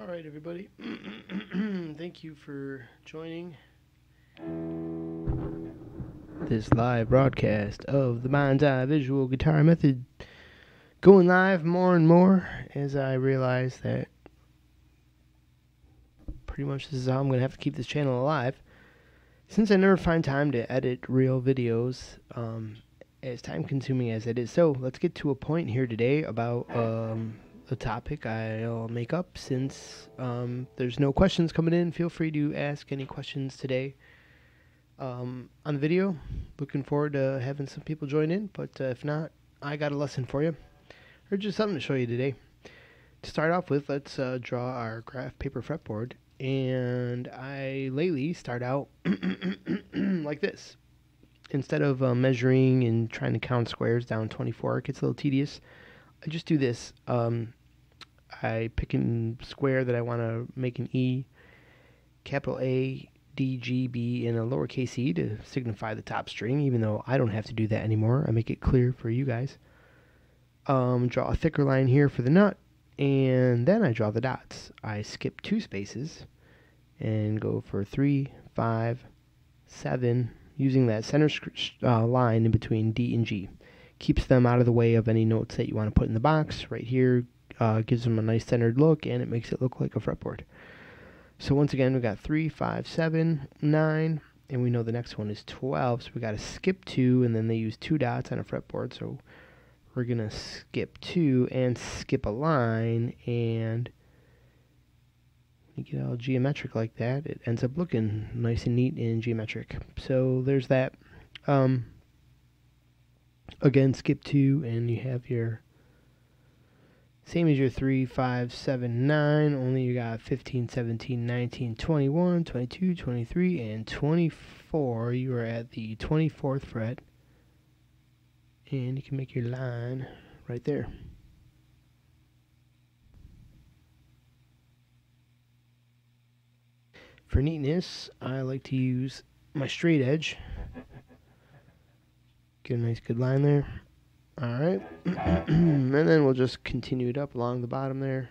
All right, everybody. Thank you for joining this live broadcast of the Mind's Eye Visual Guitar Method. Going live more and more as I realize that pretty much this is how I'm going to have to keep this channel alive. Since I never find time to edit real videos, as time consuming as it is. So let's get to a point here today about a topic I'll make up. Since there's no questions coming in, feel free to ask any questions today on the video. Looking forward to having some people join in, but if not, I got a lesson for you, or just something to show you today. To start off with, let's draw our graph paper fretboard, and I lately start out like this. Instead of measuring and trying to count squares down 24, it gets a little tedious. I just do this. I pick a square that I want to make an E, capital A, D, G, B, and a lowercase e to signify the top string, even though I don't have to do that anymore. I make it clear for you guys. Draw a thicker line here for the nut, and then I draw the dots. I skip 2 spaces and go for 3, 5, 7, using that center line in between D and G. Keeps them out of the way of any notes that you want to put in the box. Right here gives them a nice centered look, and it makes it look like a fretboard. So once again, we got 3, 5, 7, 9, and we know the next one is 12, so we got to skip 2, and then they use 2 dots on a fretboard, so we're going to skip 2 and skip a line, and you get all geometric like that. It ends up looking nice and neat and geometric. So there's that. Again, skip 2, and you have your same as your 3, 5, 7, 9, only you got 15, 17, 19, 21, 22, 23, and 24. You are at the 24th fret, and you can make your line right there. For neatness, I like to use my straight edge. Get a nice good line there. Alright, and then we'll just continue it up along the bottom there.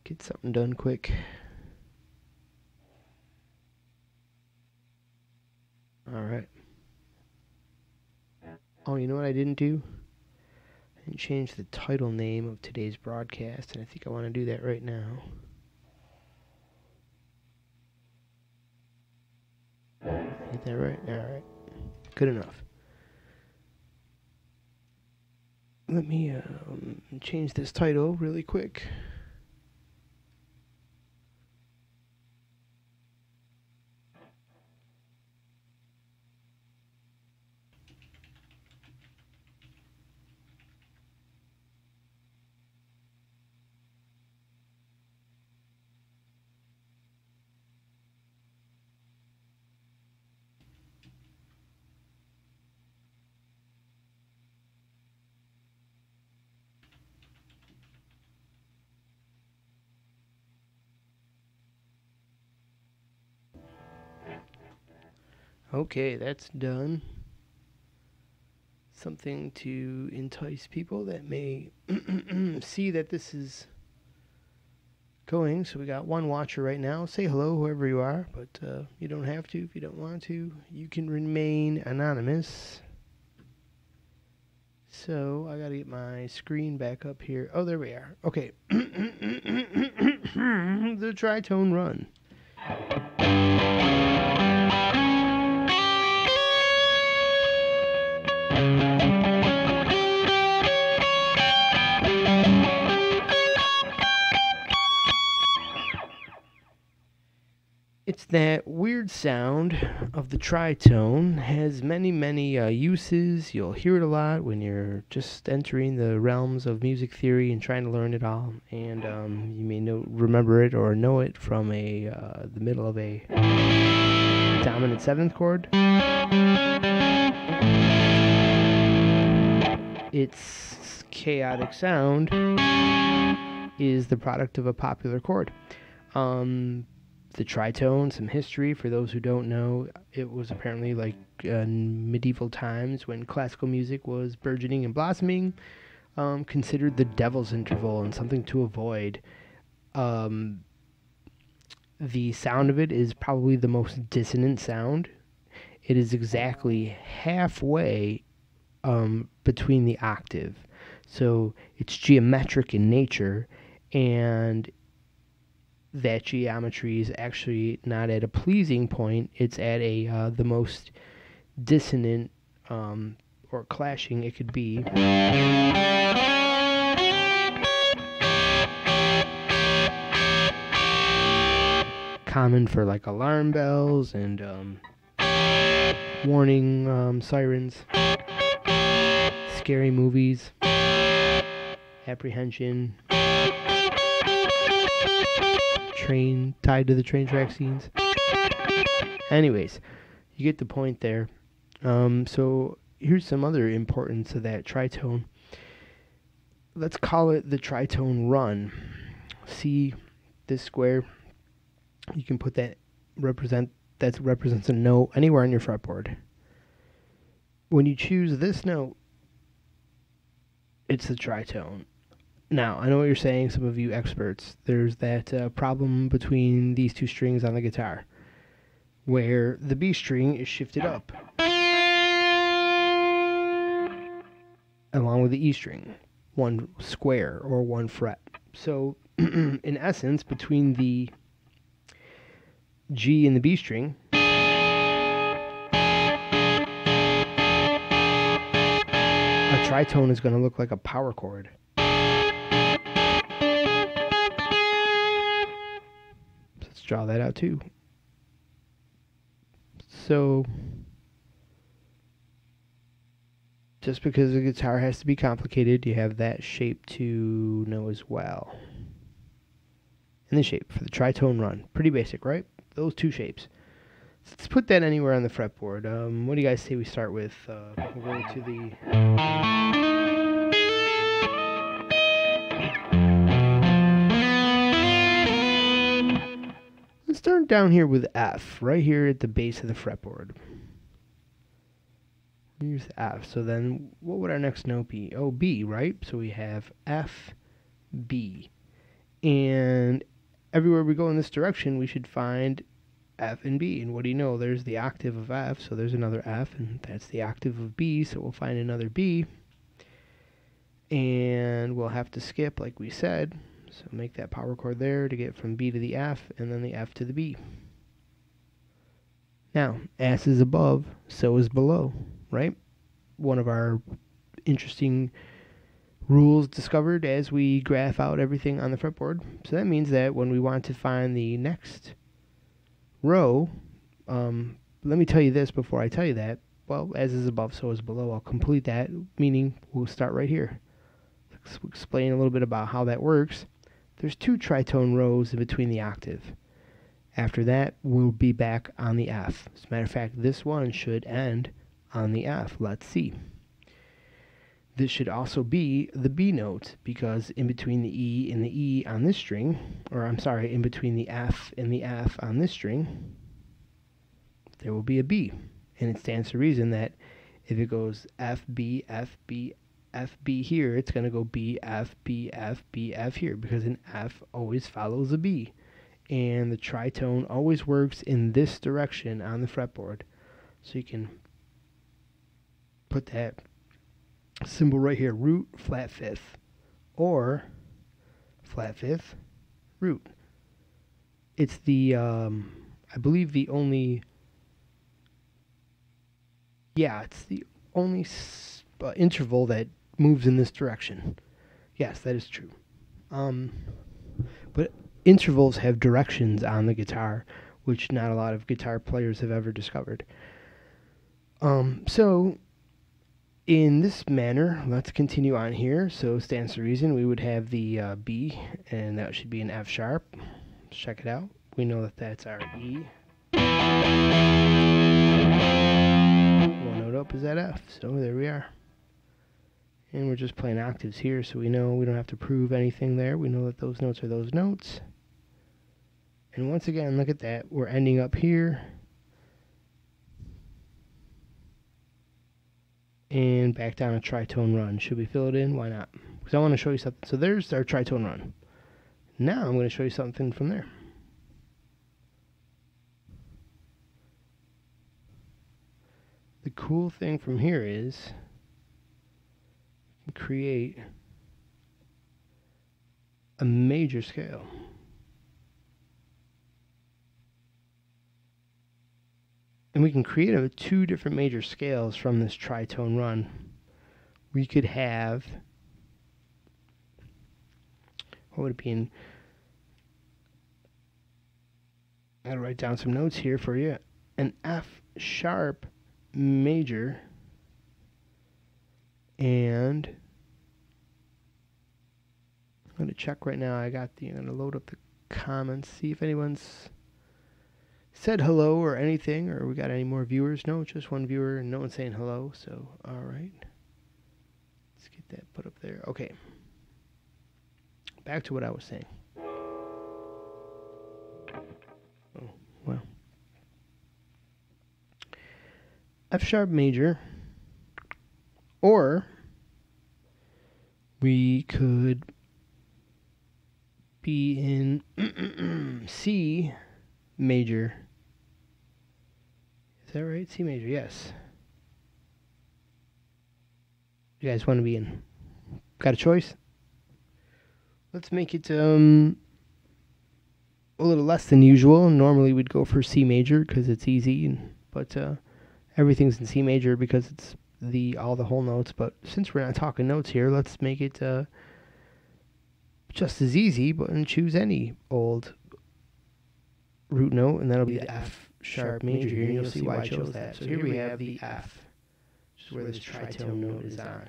Get something done quick. Alright. Oh, you know what I didn't do? I didn't change the title name of today's broadcast, and I think I want to do that right now. Get that right? Alright. Good enough. Let me change this title really quick. Okay, that's done. Something to entice people that may see that this is going. So we got one watcher right now. Say hello, whoever you are, but you don't have to if you don't want to. You can remain anonymous. So I gotta get my screen back up here. Oh, there we are. Okay. The Tritone Run. It's that weird sound of the tritone. Has many uses. You'll hear it a lot when you're just entering the realms of music theory and trying to learn it all. And you may remember it or know it from the middle of a dominant 7th chord. Its chaotic sound is the product of a popular chord. The tritone, some history for those who don't know. It was apparently like in medieval times when classical music was burgeoning and blossoming, considered the devil's interval and something to avoid. the sound of it is probably the most dissonant sound. It is exactly halfway between the octave. So it's geometric in nature, and that geometry is actually not at a pleasing point. It's at a the most dissonant or clashing it could be. Common for like alarm bells and warning sirens, scary movies, apprehension, train tied to the train track scenes. Anyways, you get the point there. So here's some other importance of that tritone. Let's call it the tritone run. See this square? You can put that represents a note anywhere on your fretboard. When you choose this note, it's the tritone. Now, I know what you're saying, some of you experts. There's that problem between these two strings on the guitar, where the B string is shifted up, along with the E string, one square or one fret. So, in essence, between the G and the B string, a tritone is going to look like a power chord. Let's draw that out too. So, just because the guitar has to be complicated, you have that shape to know as well. And the shape for the tritone run. Pretty basic, right? Those two shapes. Let's put that anywhere on the fretboard. What do you guys say we start with? We'll go to the... Let's start down here with F, right here at the base of the fretboard. Here's F. So then, what would our next note be? Oh, B, right? So we have F, B. And everywhere we go in this direction, we should find F and B. And what do you know? There's the octave of F, so there's another F, and that's the octave of B, so we'll find another B. And we'll have to skip, like we said, so make that power chord there to get from B to the F, and then the F to the B. Now, as is above, so is below, right? One of our interesting rules discovered as we graph out everything on the fretboard. So that means that when we want to find the next row, let me tell you this before I tell you that. Well, as is above, so is below. I'll complete that, meaning we'll start right here. Let's explain a little bit about how that works. There's two tritone rows in between the octave. After that, we'll be back on the F. As a matter of fact, this one should end on the F. Let's see. This should also be the B note, because in between the E and the E on this string, or I'm sorry, in between the F and the F on this string, there will be a B. And it stands to reason that if it goes F, B, F, B, F, B here, it's going to go B, F, B, F, B, F here, because an F always follows a B. And the tritone always works in this direction on the fretboard. So you can put that symbol right here, root, flat fifth, or flat fifth, root. It's the, I believe the only, it's the only interval that moves in this direction. Yes, that is true. But intervals have directions on the guitar, which not a lot of guitar players have ever discovered. So, in this manner, let's continue on here. So, stands to reason we would have the B, and that should be an F sharp. Let's check it out. We know that that's our E. One note up is that F. So, there we are. And we're just playing octaves here, so we know we don't have to prove anything there. We know that those notes are those notes. And once again, look at that. We're ending up here. And back down a tritone run. Should we fill it in? Why not? Because I want to show you something. So there's our tritone run. Now I'm going to show you something from there. The cool thing from here is you can create a major scale. And we can create two different major scales from this Tritone Run. We could have, what would it be in? I gotta write down some notes here for you. An F sharp major, and I'm gonna check right now. I'm gonna load up the comments, see if anyone's said hello or anything, or we got any more viewers. No, just one viewer and no one saying hello. So, all right, let's get that put up there. Okay, back to what I was saying. Oh, well, F sharp major, or we could be in C major. Is that right? C major, yes. You guys want to be in? Got a choice? Let's make it a little less than usual. Normally we'd go for C major because it's easy, but everything's in C major because it's all the whole notes. But since we're not talking notes here, let's make it just as easy, but choose any old root note, and that'll be the F sharp major here, and you'll see why I chose that. So here we have the F, which is where this tritone note is on.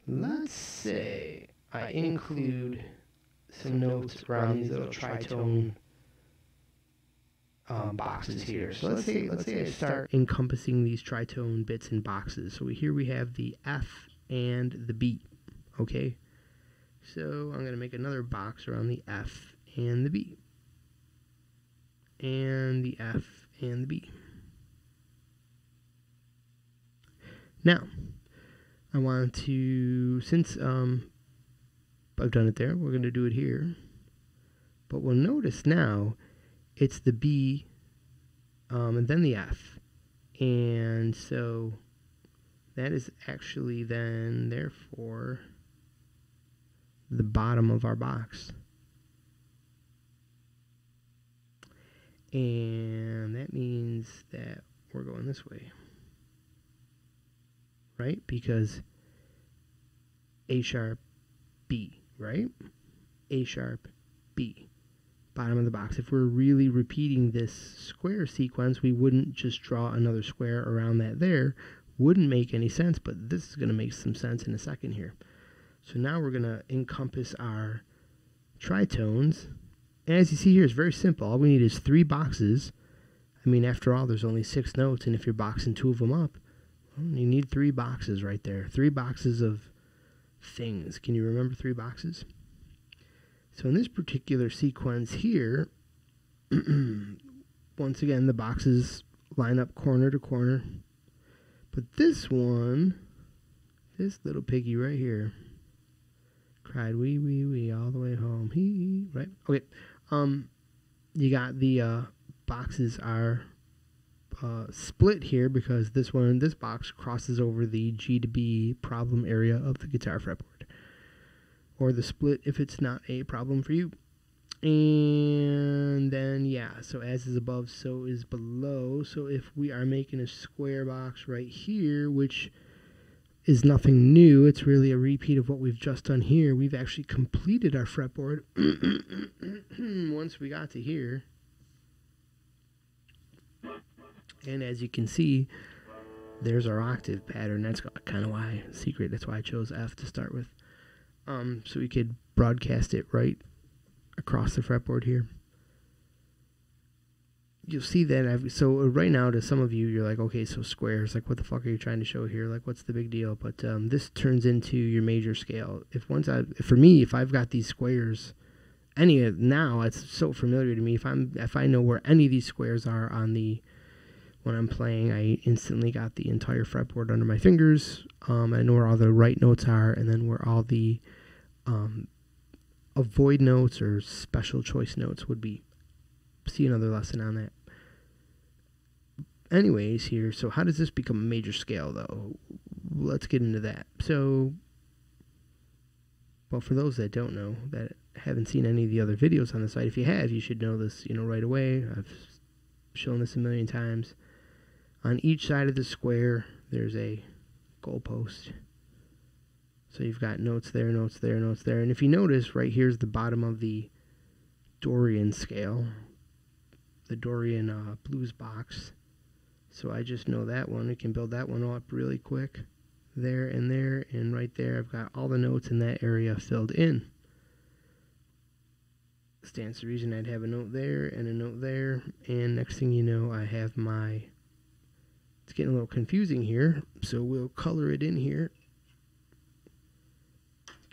Let's say I include some notes around these little tritone boxes here. So let's say I start encompassing these tritone bits in boxes. So here we have the F and the B. Okay, so I'm going to make another box around the F and the B, and the F and the B. Now, I want to, since I've done it there, we're going to do it here. But we'll notice now it's the B and then the F. And so that is actually then, therefore, the bottom of our box. And that means that we're going this way, right? Because A sharp, B, right? A sharp, B, bottom of the box. If we're really repeating this square sequence, we wouldn't just draw another square around that there. Wouldn't make any sense, but this is going to make some sense in a second here. So now we're going to encompass our tritones. And as you see here, it's very simple. All we need is 3 boxes. I mean, after all, there's only 6 notes, and if you're boxing 2 of them up, well, you need 3 boxes right there. 3 boxes of things. Can you remember 3 boxes? So in this particular sequence here, once again, the boxes line up corner to corner. But this one, this little piggy right here, cried wee, wee, wee, all the way home. Hee, right? Okay. You got the boxes are split here because this box crosses over the G to B problem area of the guitar fretboard, or the split if it's not a problem for you. And then, yeah, so as is above, so is below. So if we are making a square box right here, which is nothing new, it's really a repeat of what we've just done here. We've actually completed our fretboard once we got to here. And as you can see, there's our octave pattern. That's kind of why, secret, that's why I chose F to start with. So we could broadcast it right across the fretboard here. You'll see that so right now, to some of you, you're like, okay, so squares, like, what the fuck are you trying to show here? Like, what's the big deal? But this turns into your major scale. For me, if I've got these squares, now it's so familiar to me. If I know where any of these squares are when I'm playing, I instantly got the entire fretboard under my fingers. I know where all the right notes are, and then where all the avoid notes or special choice notes would be, see another lesson on that. Anyways, here, so how does this become a major scale, though? Let's get into that. So, well, for those that don't know, that haven't seen any of the other videos on the site, if you have, you should know this, right away. I've shown this a million times. On each side of the square, there's a goalpost. So you've got notes there, notes there, notes there. And if you notice, right here's the bottom of the Dorian scale, the Dorian blues box. So I just know that one. We can build that one up really quick. There, and right there, I've got all the notes in that area filled in. Stands to reason I'd have a note there and a note there. And next thing you know, I have my... It's getting a little confusing here, so we'll color it in here.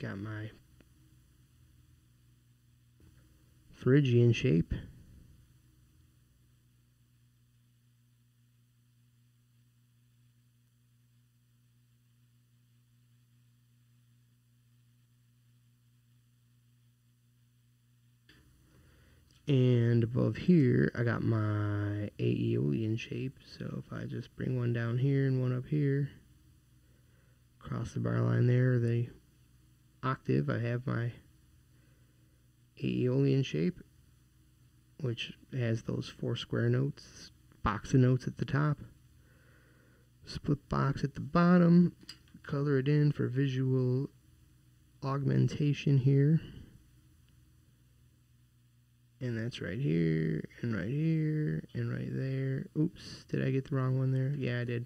Got my Phrygian shape. And above here, I got my Aeolian shape. So if I just bring one down here and one up here, across the bar line there, the octave, I have my Aeolian shape, which has those 4 square notes, box of notes at the top, split box at the bottom, color it in for visual augmentation here. And that's right here, and right here, and right there. Oops, did I get the wrong one there? Yeah, I did.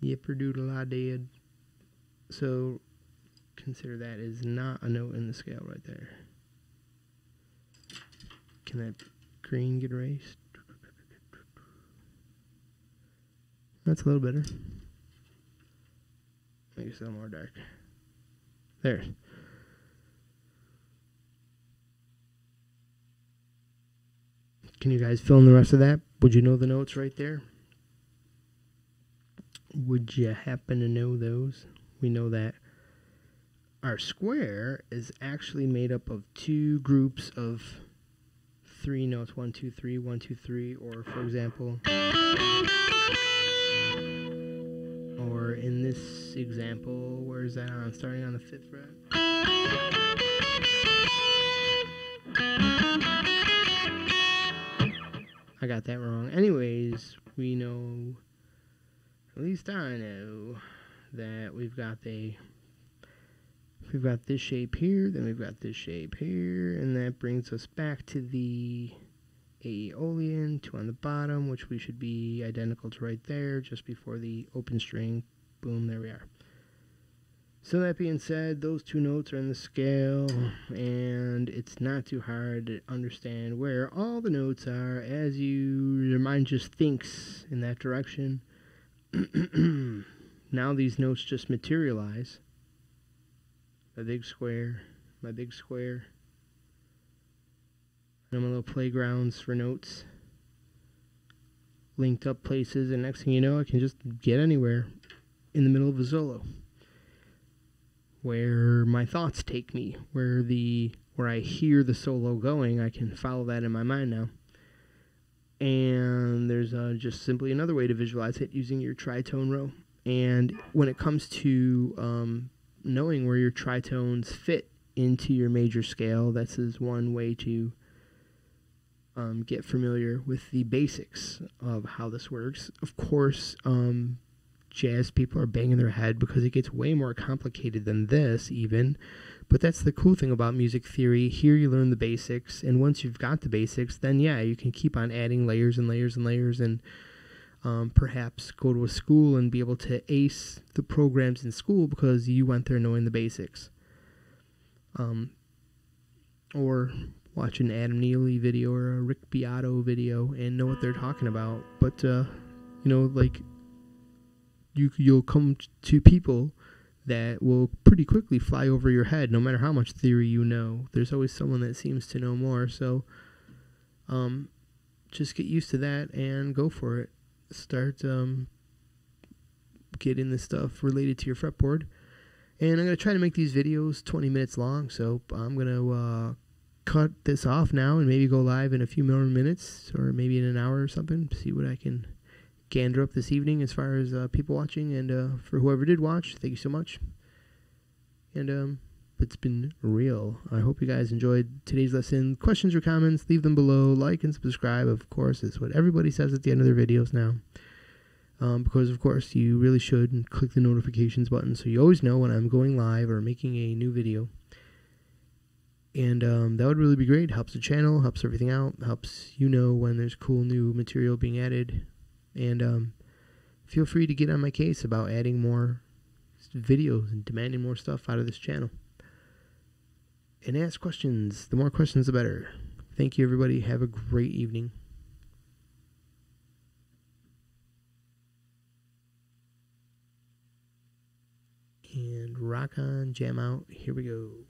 Yipperdoodle, I did. So, consider that is not a note in the scale right there. Can that green get erased? That's a little better. Make it a little more dark. There. Can you guys fill in the rest of that? Would you know the notes right there? Would you happen to know those? We know that our square is actually made up of 2 groups of 3 notes. 1, 2, 3, 1, 2, 3. Or, for example, or in this example, where is that on? Starting on the 5th fret. I got that wrong. Anyways, we know, at least I know, that we've got this shape here, then we've got this shape here, and that brings us back to the Aeolian, 2 on the bottom, which we should be identical to right there, just before the open string. Boom, there we are. So that being said, those 2 notes are in the scale, and it's not too hard to understand where all the notes are as your mind just thinks in that direction. Now these notes just materialize. My big square, and my little playgrounds for notes, linked up places, and next thing you know, I can just get anywhere in the middle of a solo. Where my thoughts take me, where I hear the solo going, I can follow that in my mind now. And there's just simply another way to visualize it using your tritone row. And when it comes to knowing where your tritones fit into your major scale, this is one way to get familiar with the basics of how this works. Of course, jazz people are banging their head because it gets way more complicated than this even, but that's the cool thing about music theory. Here you learn the basics, and once you've got the basics, then yeah, you can keep on adding layers and layers and layers, and perhaps go to a school and be able to ace the programs in school because you went there knowing the basics. Or watch an Adam Neely video or a Rick Beato video and know what they're talking about, but like, you'll come to people that will pretty quickly fly over your head no matter how much theory you know. There's always someone that seems to know more, so just get used to that and go for it. Start getting the stuff related to your fretboard, And I'm going to try to make these videos 20 minutes long, so I'm going to cut this off now and maybe go live in a few more minutes, or maybe in an hour or something, see what I can gander up this evening as far as people watching. And for whoever did watch, thank you so much. And it's been real. I hope you guys enjoyed today's lesson. Questions or comments, leave them below. Like and subscribe, of course, is what everybody says at the end of their videos now. Because, of course, you really should, and click the notifications button so you always know when I'm going live or making a new video. And that would really be great. Helps the channel, helps everything out, helps you know when there's cool new material being added. And feel free to get on my case about adding more videos and demanding more stuff out of this channel. And ask questions. The more questions, the better. Thank you, everybody. Have a great evening. And rock on, jam out. Here we go.